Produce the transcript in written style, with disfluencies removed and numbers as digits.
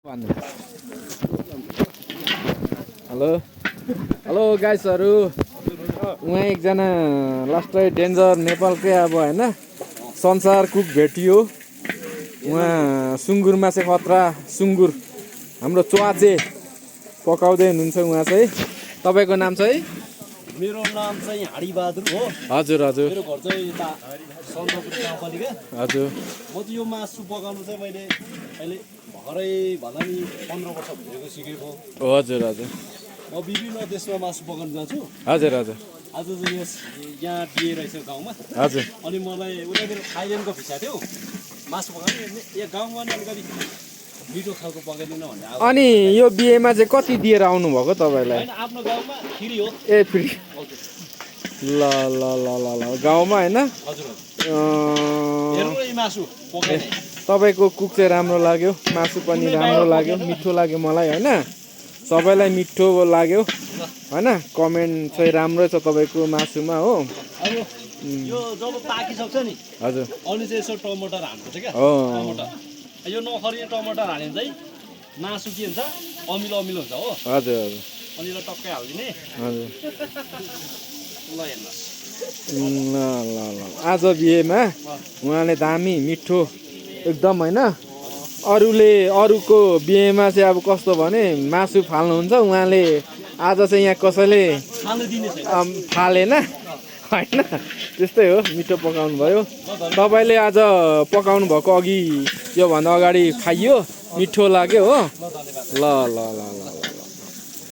Hello hello गाइसहरू उहाँ एकजना लास्टै danger नेपालकै अब होइन संसार कुक भेटियो उहाँ सुँगुरमा चाहिँ खतरा सुँगुर हाम्रो च्वाचे पकाउँदै हुनुहुन्छ उहाँ चाहिँ तपाईँको नाम चाहिँ मेरो नाम चाहिँ हाडीबहादुर हो। हजुर हजुर मेरो घर चाहिँ यता सन्दकपुर गाउँपालिका। हजुर म त यो मासु पकाउनु चाहिँ मैले अहिले भर्खरै भन्दा नि 15 वर्ष भएको सिकेको। हजुर हजुर म विभिन्न देशमा मासु पकाउनु जान्छु। हजुर हजुर आज चाहिँ यहाँ बिहे रहेछ गाउँमा। हजुर अनि मलाई उनीहरू थाइल्यान्डको भिसा थियो मासु पकाउने। यो गाउँमा नि अलिकति मिठो खालको पकाइदिनु भन्ने अब अनि यो बिहेमा चाहिँ कति दिएर आउनुभएको तपाईँलाई होइन आफ्नो गाउँमा फ्री हो। ए फ्री ल ल ल ल ल गाउँमा होइन हजुर हेर्नु न यो मासु पकाउने। तपाईँको कुक चाहिँ राम्रो लाग्यो मासु पनि राम्रो लाग्यो मिठो लाग्यो मलाई होइन सबैलाई मिठो लाग्यो होइन कमेन्ट चाहिँ राम्रो छ तपाईँको मासुमा हो अब यो जब पाकिसक्छ नि हजुर अनि चाहिँ यसो टमाटर हाल्नुपर्छ क्या। हो टमाटर यो नखरियो टमाटर हाल्यो भने चाहिँ मासु के हुन्छ अमिलो अमिलो हुन्छ हो। हजुर हजुर अनि यसलाई टक्कै हालिदिने हजुर ल हेर्नुहोस्। ल ल ल आज बिहेमा उहाँले दामी मिठो एकदम होइन अरूको बिहेमा चाहिँ अब कस्तो भने मासु फाल्नुहुन्छ उहाँले आज चाहिँ यहाँ कसैले खानु दिने छैन। फालेन होइन त्यस्तै हो मिठो पकाउनु भयो तपाईँले आज पकाउनु भएको अघि योभन्दा अगाडि खाइयो मिठो लाग्यो हो ल धन्यवाद। ल ल ल ल